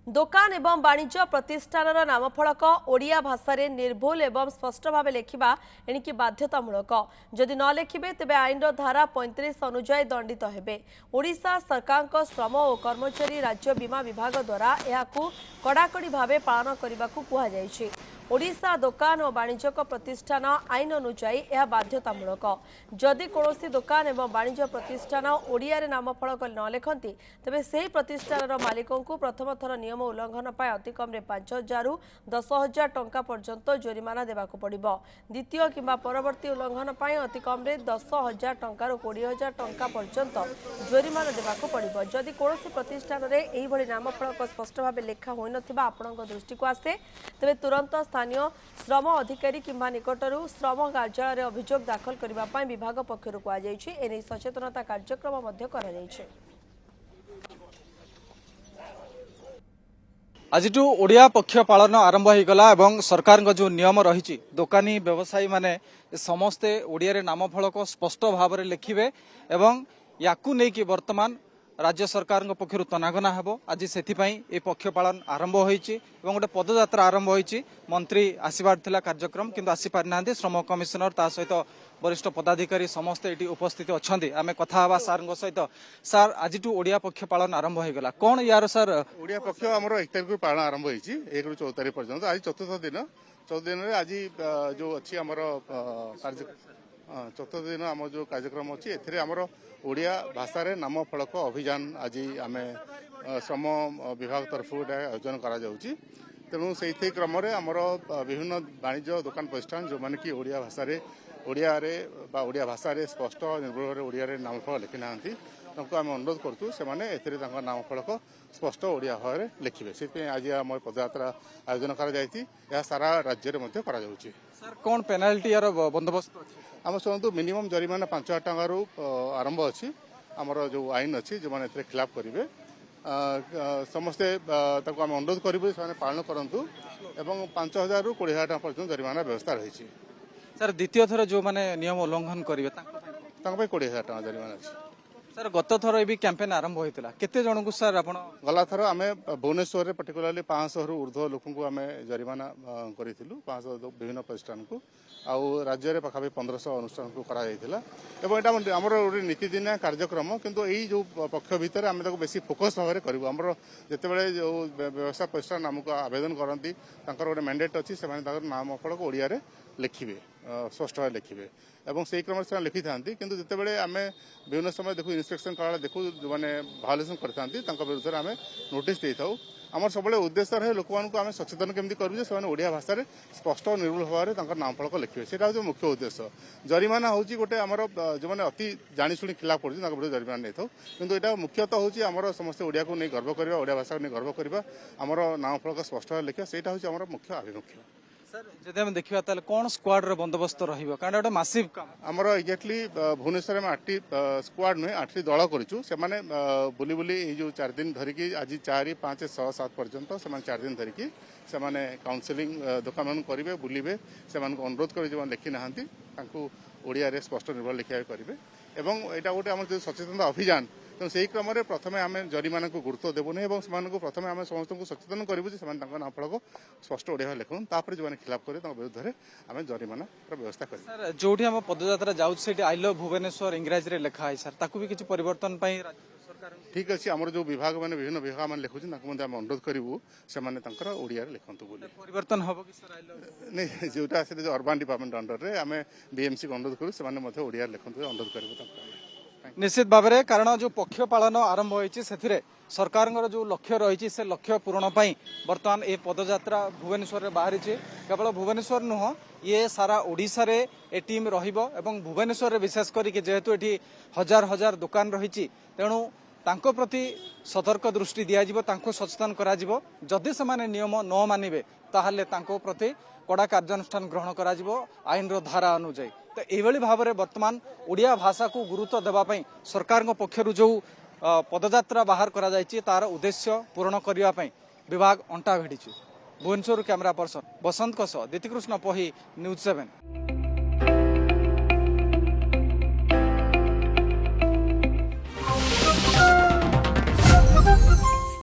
दोकान एवं वाणिज्य प्रतिष्ठान नामफलक ओडिया भाषा रे निर्भुल एवं स्पष्ट भाव लेखा एणिकी बाध्यतामूलक जदि न लेखिबे तेबे आईन धारा 35 अनुजाई दंडित हेबे। ओडिशा सरकार श्रम और कर्मचारी राज्य बीमा विभाग द्वारा यहाकू कड़ाकड़ी भाव पालन करने को कहुଯାଇଛି। ओडिशा दोकान और वाणिज्यिक प्रतिष्ठान आईन अनुजाई यह बाध्यतामूलक जदि कौन दोकान एवं वाणिज्य प्रतिष्ठान ओडिया रे नामफलक न लेखंती तेबे सेही प्रतिष्ठान मालिकों को प्रथम थर नियम उल्लंघन पर अतिकम 5,000 रु 10,000 टंका पर्यंत जोरिमाना देवाक पड़िबो। द्वितीय किंबा परवर्ती उल्लंघन पर अतिकम 10,000 टंका रु 20,000 टंका पर्यंत जोरिमाना देवाक पड़िबो। जदि कौन प्रतिष्ठान रे एही भली नामफलक स्पष्ट भाव लेखा होई नथिबा आपणक दृष्टि को आसे तेबे तुरंत स्थानीय श्रम अधिकारी किंबा निकटरू श्रम कार्यालय अभियोग दाखल करने विभाग पक्षर कहुई सचेतनता कार्यक्रम आज ओडिया पक्ष पालन आरंभ हो गला एवं सरकार जो नियम रही दोकानी व्यवसायी माने समस्ते ओडिया रे नाम फलक स्पष्ट भाव में लिखिबे एवं याकू नेकी वर्तमान राज्य सरकार पक्षर तनागना हेबो। आज से पक्ष पालन आरंभ होईची एवं गोटे पदयात्रा आरंभ होईची। मंत्री आसीबार थिला कार्यक्रम किंतु आसी पारि नांदे। श्रम कमिशनर ता सहित वरिष्ठ पदाधिकारी समस्त एटी उपस्थित अछंती। आमे कथा हवा सार सहित। सार आज ओडिया पक्ष पालन आरंभ हो गला कोन यार सार ओडिया पक्ष हमर 1 तारिख पालन आरंभ होईची 1 रु 14 तारिख पर्यंत। आज चतुर्थ दिन 14 दिन रे आज जो अछि हमर चतुर्थ दिन आम जो कार्यक्रम अच्छी एमर ओडिया भाषा रे नाम फलक अभियान आज आम श्रम विभाग तरफ आयोजन करा जाउची। तेणु से क्रम आमर विभिन्न वाणिज्य दोकान प्रतिष्ठान जो माने कि ओडिया भाषा रे ओडिया भाषा रे स्पष्ट निर्भर ओडिया रे नाम फलक लिखि नांती तांको आम अनुरोध करतु से माने एथिरे तांको नाम फलक स्पष्ट ओडिया भाव में लिखिबे। से आज आम पदयात्रा आयोजन करा जायती। यह सारा राज्य रे मध्य करा जाउची। सर कोन पेनाल्टी यार बंदोबस्त आम शुणु मिनिमम जरिमाना 5,000 टंका रु आरंभ अच्छी आमर जो आईन अच्छी जो मैंने खिलाफ करेंगे समस्ते आम अनुरोध करूँ से पालन करूँ एवं 5,000 रु 20,000 टंका पर्यटन जरिमाना व्यवस्था रही। सर द्वितीय थर जो मैंने नियम उल्लंघन करेंगे 20,000 टंका जरिमाना अच्छी। सर गत थर ये कैंपेन आरंभ होता केते जन को सर आप गला थर आम भुवनेश्वर पर्टिकुलाली 500 रु ऊर्ध्व लोक आम जरिमाना करूँ 500 विभिन्न प्रतिष्ठान को आउ राज्य में पाखापी 1500 अनुष्ठान को करा जायतिला। एवं एटा आमर गोटे नीतिदिनिया कार्यक्रम किंतु यही जो पक्ष भितर आम बेसी फोकस भाव में करूँ। आमर जितेबाला जो व्यवसाय प्रतिष्ठान आमको आवेदन करती गोटे मैंडेट अच्छी से नाम फलक ओडिया रे लिखिबे स्पष्ट भाव लिखिबे एवं से क्रम से लिखि था किंतु जितेबाला आम विभिन्न समय देखू इंस्पेक्शन कला देखू जो मैंने भायोलेसन करते विरुद्ध आम नोटिस दे था। आमर सब उद्देश्य रहे लोक आम सचेतन केमती करूँ से ओडिया भाषा रे स्पष्ट और निर्भुल भाव में नाम फलक लिखिबे। सेटा हूँ मुख्य उद्देश्य। जरिमाना हूँ गोटे आमर जो मैंने अति जाशुणी खिलाफ पड़े विरुद्ध जरिमाना नहीं था किंतु यहाँ मुख्यतः हूँ आमर समस्त ओडिया को नहीं गर्व करवा ओडिया भाषा को नहीं गर्व करवा आमर नाम फलक स्पष्ट भाव लिखा सेटा हूँ आमर मुख्य आभिमुख्य। सर जब देखा कौन स्क्वाड रे बंदोबस्त रहिबो कारण गोटे मासिव काम आमर एक्जाक्टली भुवनेश्वर में 8टी स्क्वाड नुहे 8टी दल करूँ से बुली बुली जो 4 दिन धरिकी आज 4, 5, 6, 7 पर्यंत से 4 दिन धरिकी से काउनसिलिंग दोकान मान करेंगे बुलवे से अनुरोध कर जो लिखि ना ओडिया रे स्पष्ट निर्भर लिखा करेंगे एवं यहाँ गोटे आम जो सचेतनता अभियान तेणु से क्रम प्रथम आम जरिमाना को गुरुत्व देवुनि और प्रथम आम समस्त को सचेतन करूँ नाम फलक स्पष्ट ओडिया लिखुन तापर जो खिलाफ करेंगे विरुद्ध में आम जरिमाना व्यवस्था करें। सर जो पदयात्रा जाऊँ आई लव भुवनेश्वर इंग्राजी रे लिखा है सर ताकू भी किसी परिवर्तन ठीक अच्छे आमर जो विभाग मैंने विभिन्न विभाग मैंने लिखुन अनुरोध करूँ से ओडिया लिखु परिवर्तन हम नहीं जोटा से अर्बान डिपार्टमेंट अंडर में आम बीएमसी को अनुरोध करूँ से ओडिया लिखु अनुरोध करूँ निश्चित भाव में कारण जो पक्ष पालन आरंभ होती सरकार जो लक्ष्य रही से लक्ष्य पूरण पाई बर्तमान ये पदयात्रा भुवनेश्वर में बाहरी केवल भुवनेश्वर नुह ये सारा ओडिशा रे ए टीम रहिबो एवं भुवनेश्वर में विशेष करके जेहेतु ये हजार हजार दुकान रही तेणु तांको प्रति सतर्क दृष्टि दिज्व सचेतन करा जदि से नियम न मानिबे ताहले तांको प्रति कड़ा कार्यानुष्ठान ग्रहण करा आईन रो धारा अनुଯାयी। तो यही भाव में वर्तमान ओडिया भाषा को गुरुत्व देवाई सरकार पक्षर जो पदयात्रा बाहर करा जायछि तार उद्देश्य पूर्ण करने विभाग अंटा भिड़ी। भुवनेश्वर कैमरा पर्सन बसंत दीतिकृष्ण पही न्यूज 7।